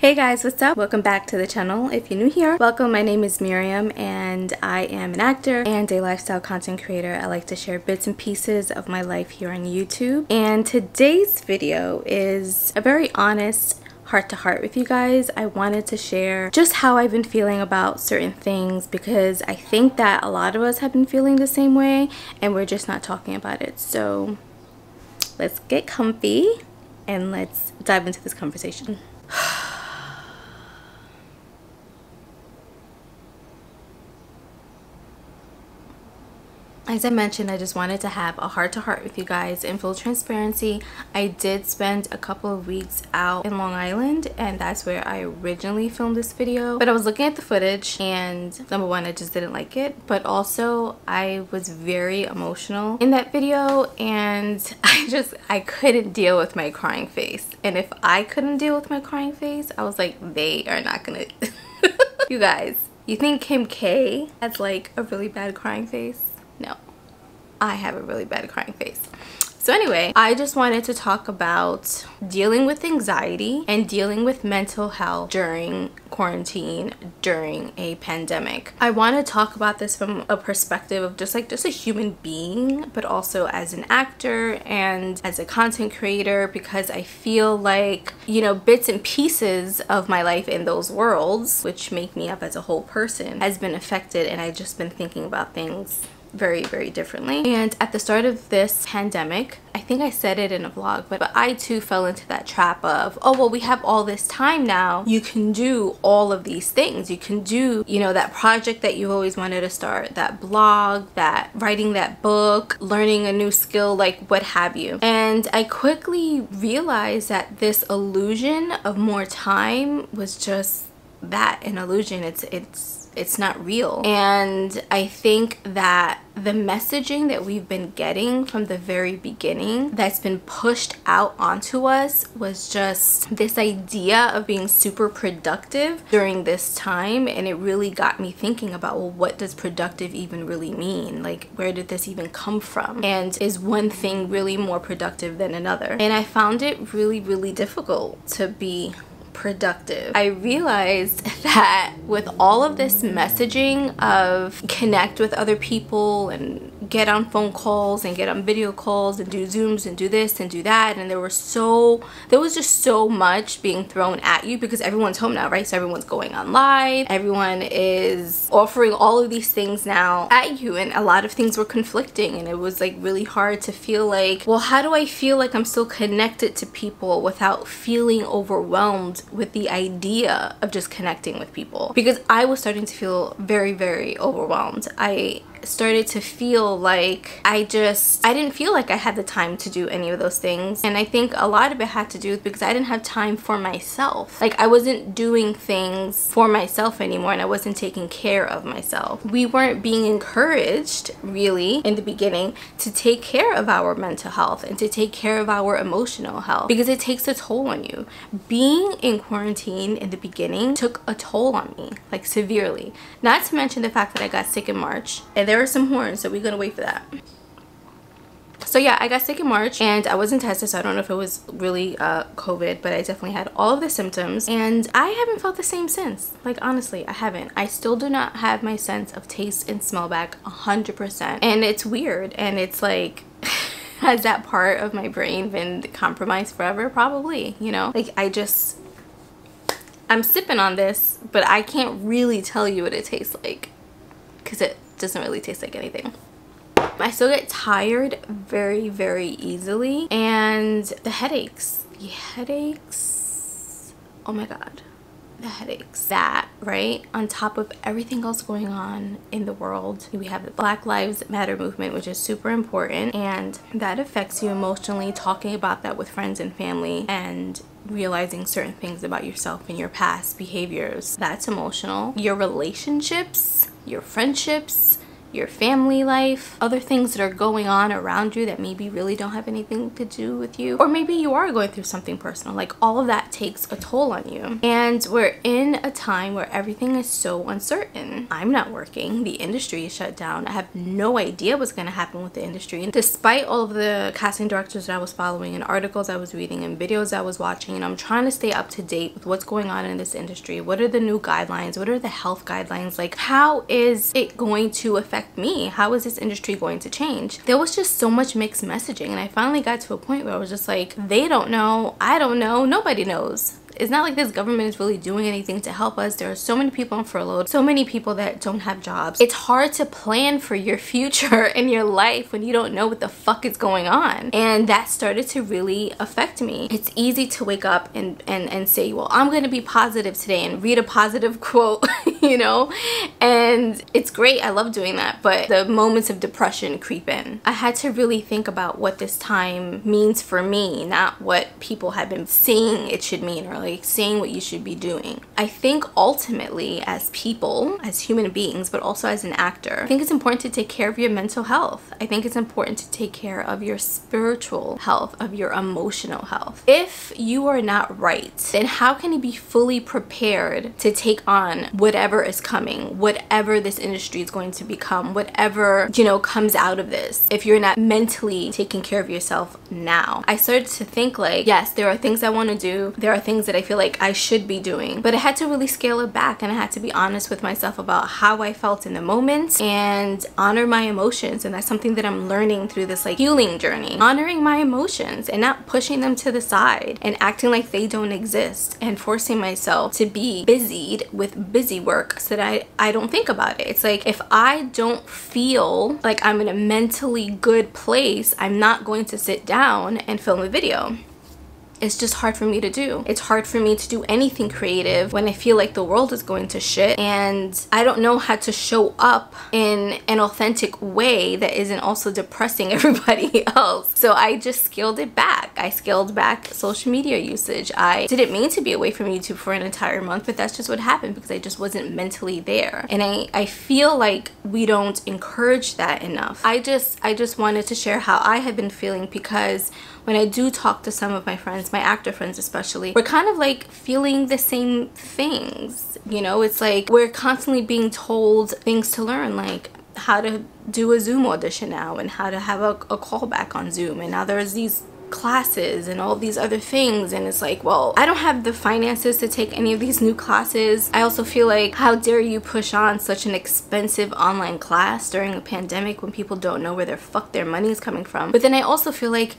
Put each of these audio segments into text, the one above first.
Hey guys, what's up? Welcome back to the channel. If you're new here, welcome. My name is Miriam and I am an actor and a lifestyle content creator. I like to share bits and pieces of my life here on YouTube. And today's video is a very honest heart-to-heart with you guys. I wanted to share just how I've been feeling about certain things because I think that a lot of us have been feeling the same way and we're just not talking about it. So let's get comfy and let's dive into this conversation. As I mentioned, I just wanted to have a heart-to-heart with you guys. In full transparency, I did spend a couple of weeks out in Long Island and that's where I originally filmed this video. But I was looking at the footage and number one, I just didn't like it. But also, I was very emotional in that video and I couldn't deal with my crying face. And if I couldn't deal with my crying face, I was like, they are not gonna... You guys, you think Kim K has like a really bad crying face? No, I have a really bad crying face. So anyway, I just wanted to talk about dealing with anxiety and dealing with mental health during quarantine, during a pandemic. I want to talk about this from a perspective of just a human being, but also as an actor and as a content creator, because I feel like, you know, bits and pieces of my life in those worlds, which make me up as a whole person, has been affected, and I've just been thinking about things very, very differently. And at the start of this pandemic, I think I said it in a vlog, but I too fell into that trap of, oh, well, we have all this time now. You can do all of these things. You can do, you know, that project that you always wanted to start, that blog, that writing that book, learning a new skill, like what have you. And I quickly realized that this illusion of more time was just that, an illusion. It's not real. And I think that the messaging that we've been getting from the very beginning that's been pushed out onto us was just this idea of being super productive during this time. And it really got me thinking about, well, what does productive even really mean? Like, where did this even come from? And is one thing really more productive than another? And I found it really, really difficult to be productive. I realized that with all of this messaging of connect with other people and get on phone calls and get on video calls and do Zooms and do this and do that, and there was just so much being thrown at you because everyone's home now, right? So everyone's going on live, everyone is offering all of these things now at you, and a lot of things were conflicting, and it was like really hard to feel like, well, how do I feel like I'm still connected to people without feeling overwhelmed with the idea of just connecting with people? Because I was starting to feel very, very overwhelmed. I started to feel like I didn't feel like I had the time to do any of those things. And I think a lot of it had to do with because I didn't have time for myself. Like, I wasn't doing things for myself anymore and I wasn't taking care of myself. We weren't being encouraged really in the beginning to take care of our mental health and to take care of our emotional health because it takes a toll on you. Being in quarantine in the beginning took a toll on me, like severely. Not to mention the fact that I got sick in March, and there are some horns, so we're gonna wait for that. So yeah, I got sick in March and I wasn't tested, so I don't know if it was really COVID, but I definitely had all of the symptoms and I haven't felt the same since. Like, honestly, I haven't. I still do not have my sense of taste and smell back 100%. And it's weird, and it's like, has that part of my brain been compromised forever? Probably, you know? Like, I'm sipping on this, but I can't really tell you what it tastes like because it doesn't really taste like anything. I still get tired very, very easily, and the headaches, oh my god, the headaches, that, right, on top of everything else going on in the world. We have the Black Lives Matter movement, which is super important, and that affects you emotionally. Talking about that with friends and family and realizing certain things about yourself and your past behaviors, that's emotional. Your relationships, your friendships, your family life, other things that are going on around you that maybe really don't have anything to do with you, or maybe you are going through something personal. Like, all of that takes a toll on you. And we're in a time where everything is so uncertain. I'm not working, the industry is shut down. I have no idea what's going to happen with the industry. And despite all of the casting directors that I was following and articles I was reading and videos I was watching, and I'm trying to stay up to date with what's going on in this industry. What are the new guidelines? What are the health guidelines? Like, how is it going to affect me? How is this industry going to change? There was just so much mixed messaging, and I finally got to a point where I was just like, they don't know, I don't know, nobody knows. It's not like this government is really doing anything to help us. There are so many people on furlough, so many people that don't have jobs. It's hard to plan for your future and your life when you don't know what the fuck is going on. And that started to really affect me. It's easy to wake up and say, well, I'm going to be positive today and read a positive quote, you know? And it's great. I love doing that. But the moments of depression creep in. I had to really think about what this time means for me, not what people have been saying it should mean, or like saying what you should be doing. I think ultimately, as people, as human beings, but also as an actor, I think it's important to take care of your mental health. I think it's important to take care of your spiritual health, of your emotional health. If you are not right, then how can you be fully prepared to take on whatever is coming, whatever this industry is going to become, whatever, you know, comes out of this, if you're not mentally taking care of yourself now? I started to think like, yes, there are things I want to do, there are things that I feel like I should be doing, but I had to really scale it back, and I had to be honest with myself about how I felt in the moment and honor my emotions. And that's something that I'm learning through this like healing journey, honoring my emotions and not pushing them to the side and acting like they don't exist, and forcing myself to be busied with busy work so that I don't think about it. It's like, if I don't feel like I'm in a mentally good place, I'm not going to sit down and film a video. It's just hard for me to do. It's hard for me to do anything creative when I feel like the world is going to shit and I don't know how to show up in an authentic way that isn't also depressing everybody else. So I just scaled it back. I scaled back social media usage. I didn't mean to be away from YouTube for an entire month, but that's just what happened because I just wasn't mentally there. And I feel like we don't encourage that enough. I just wanted to share how I have been feeling, because when I do talk to some of my friends, my actor friends especially, we're kind of like feeling the same things. You know, it's like we're constantly being told things to learn, like how to do a Zoom audition now and how to have a callback on Zoom. And now there's these classes and all these other things, and it's like, well, I don't have the finances to take any of these new classes. I also feel like, how dare you push on such an expensive online class during a pandemic when people don't know where their money is coming from. But then I also feel like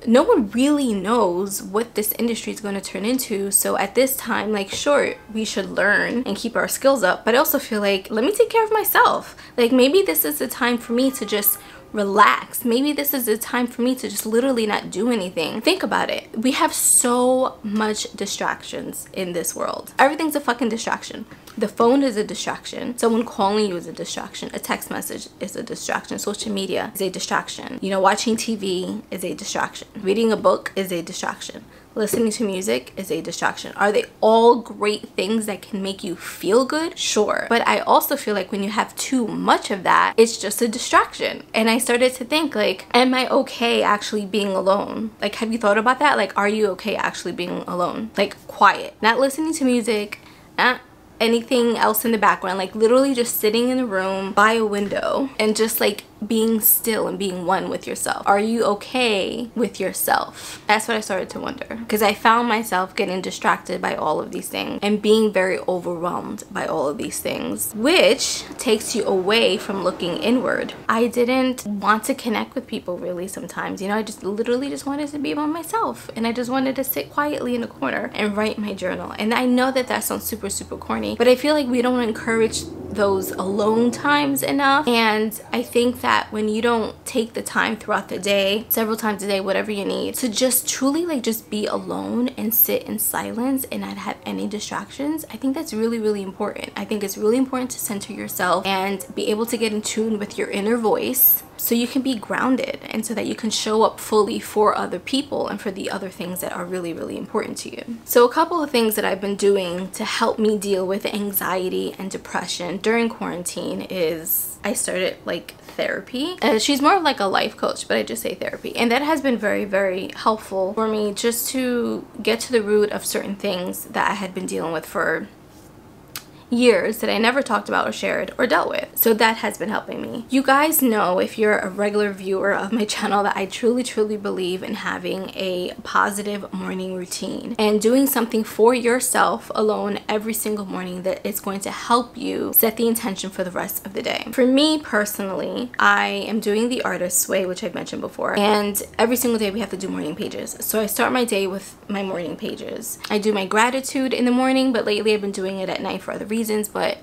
no one really knows what this industry is going to turn into. So at this time, like, sure, we should learn and keep our skills up, but I also feel like, let me take care of myself. Like, maybe this is the time for me to just relax. Maybe this is the time for me to just literally not do anything. Think about it. We have so much distractions in this world. Everything's a fucking distraction. The phone is a distraction. Someone calling you is a distraction. A text message is a distraction. Social media is a distraction. You know, watching TV is a distraction. Reading a book is a distraction. Listening to music is a distraction. Are they all great things that can make you feel good? Sure. But I also feel like when you have too much of that, it's just a distraction. And I started to think, like, am I okay actually being alone? Like, have you thought about that? Like, are you okay actually being alone? Like, quiet. Not listening to music, not anything else in the background, like literally just sitting in a room by a window and just like being still and being one with yourself. Are you okay with yourself? That's what I started to wonder, because I found myself getting distracted by all of these things and being very overwhelmed by all of these things, which takes you away from looking inward. I didn't want to connect with people really sometimes, you know. I just literally just wanted to be by myself, and I just wanted to sit quietly in a corner and write my journal. And I know that that sounds super corny, but I feel like we don't encourage those alone times enough. And I think that when you don't take the time throughout the day, several times a day, whatever you need, to just truly like just be alone and sit in silence and not have any distractions, I think that's really important. I think it's really important to center yourself and be able to get in tune with your inner voice, so you can be grounded and so that you can show up fully for other people and for the other things that are really important to you. So a couple of things that I've been doing to help me deal with anxiety and depression during quarantine is I started like therapy. She's more of like a life coach, but I just say therapy, and that has been very, very helpful for me just to get to the root of certain things that I had been dealing with for years that I never talked about or shared or dealt with. So that has been helping me. You guys know, if you're a regular viewer of my channel, that I truly believe in having a positive morning routine and doing something for yourself alone every single morning that is going to help you set the intention for the rest of the day. For me personally, I am doing the Artist's Way, which I've mentioned before, and every single day we have to do morning pages. So I start my day with my morning pages. I do my gratitude in the morning, but lately I've been doing it at night for other reasons. But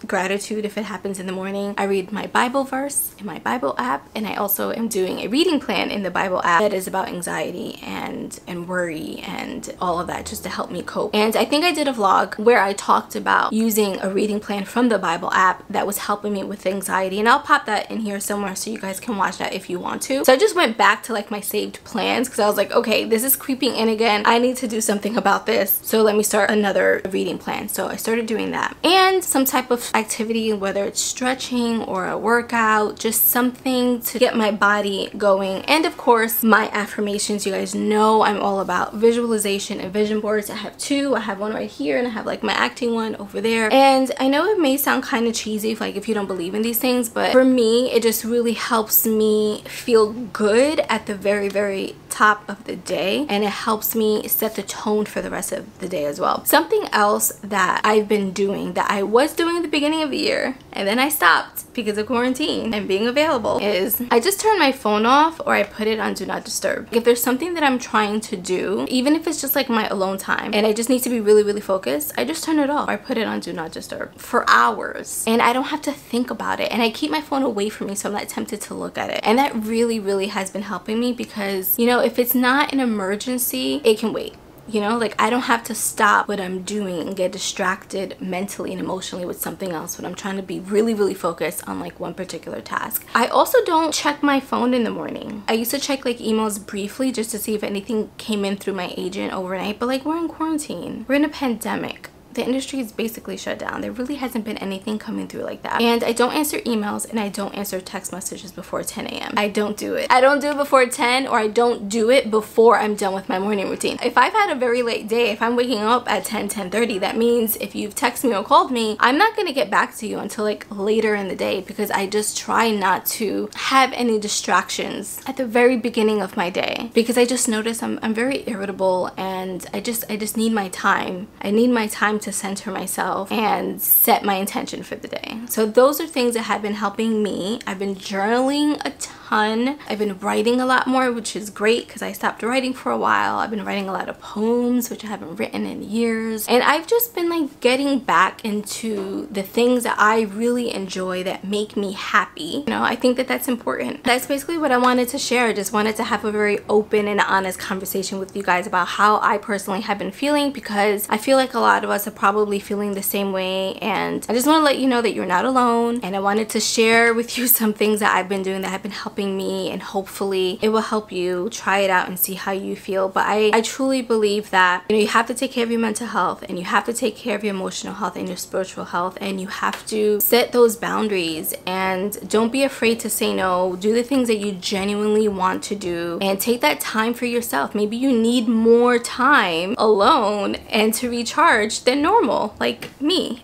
gratitude, if it happens in the morning, I read my Bible verse in my Bible app, and I also am doing a reading plan in the Bible app that is about anxiety and worry and all of that, just to help me cope. And I think I did a vlog where I talked about using a reading plan from the Bible app that was helping me with anxiety, and I'll pop that in here somewhere so you guys can watch that if you want to. So I just went back to like my saved plans because I was like, okay, this is creeping in again. I need to do something about this, so let me start another reading plan. So I started doing that, and some type of activity, whether it's stretching or a workout, just something to get my body going. And of course, my affirmations. You guys know I'm all about visualization and vision boards. I have two. I have one right here, and I have like my acting one over there. And I know it may sound kind of cheesy if you don't believe in these things, but for me, it just really helps me feel good at the very top of the day, and it helps me set the tone for the rest of the day as well. Something else that I've been doing, that I was doing at the beginning of the year and then I stopped because of quarantine and being available, is I just turn my phone off, or I put it on do not disturb. If there's something that I'm trying to do, even if it's just like my alone time and I just need to be really focused, I just turn it off, or I put it on do not disturb for hours, and I don't have to think about it, and I keep my phone away from me so I'm not tempted to look at it. And that really has been helping me, because you know, if it's not an emergency, it can wait. You know, like I don't have to stop what I'm doing and get distracted mentally and emotionally with something else when I'm trying to be really focused on like one particular task. I also don't check my phone in the morning. I used to check like emails briefly just to see if anything came in through my agent overnight, but like we're in quarantine, we're in a pandemic. The industry is basically shut down. There really hasn't been anything coming through like that. And I don't answer emails, and I don't answer text messages before 10 a.m. I don't do it. I don't do it before 10, or I don't do it before I'm done with my morning routine. If I've had a very late day, if I'm waking up at 10:30, that means if you've texted me or called me, I'm not gonna get back to you until like later in the day, because I just try not to have any distractions at the very beginning of my day, because I just notice I'm very irritable, and I just need my time. I need my time to center myself and set my intention for the day. So those are things that have been helping me. I've been journaling a ton. I've been writing a lot more, which is great because I stopped writing for a while. I've been writing a lot of poems, which I haven't written in years. And I've just been like getting back into the things that I really enjoy, that make me happy. You know, I think that that's important. That's basically what I wanted to share. I just wanted to have a very open and honest conversation with you guys about how I personally have been feeling, because I feel like a lot of us are probably feeling the same way, and I just want to let you know that you're not alone. And I wanted to share with you some things that I've been doing that have been helping me, and hopefully it will help you try it out and see how you feel. But I truly believe that, you know, you have to take care of your mental health, and you have to take care of your emotional health and your spiritual health, and you have to set those boundaries, and don't be afraid to say no. Do the things that you genuinely want to do, and take that time for yourself. Maybe you need more time alone and to recharge than normal, like me.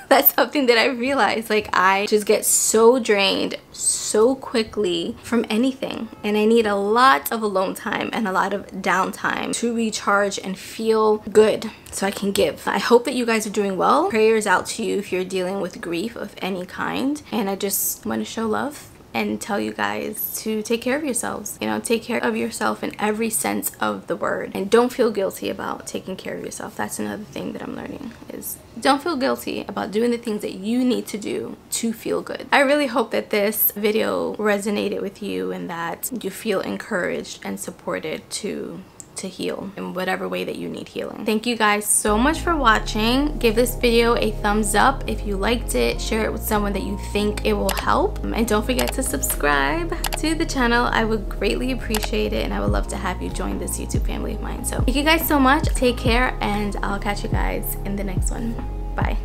That's something that I realized. Like, I just get so drained so quickly from anything, and I need a lot of alone time and a lot of downtime to recharge and feel good so I can give. I hope that you guys are doing well. Prayers out to you if you're dealing with grief of any kind, and I just want to show love and tell you guys to take care of yourselves. You know, take care of yourself in every sense of the word, and don't feel guilty about taking care of yourself. That's another thing that I'm learning, is don't feel guilty about doing the things that you need to do to feel good. I really hope that this video resonated with you, and that you feel encouraged and supported to heal in whatever way that you need healing. Thank you guys so much for watching. Give this video a thumbs up if you liked it. Share it with someone that you think it will help, and don't forget to subscribe to the channel. I would greatly appreciate it, and I would love to have you join this YouTube family of mine. So thank you guys so much. Take care, and I'll catch you guys in the next one. Bye.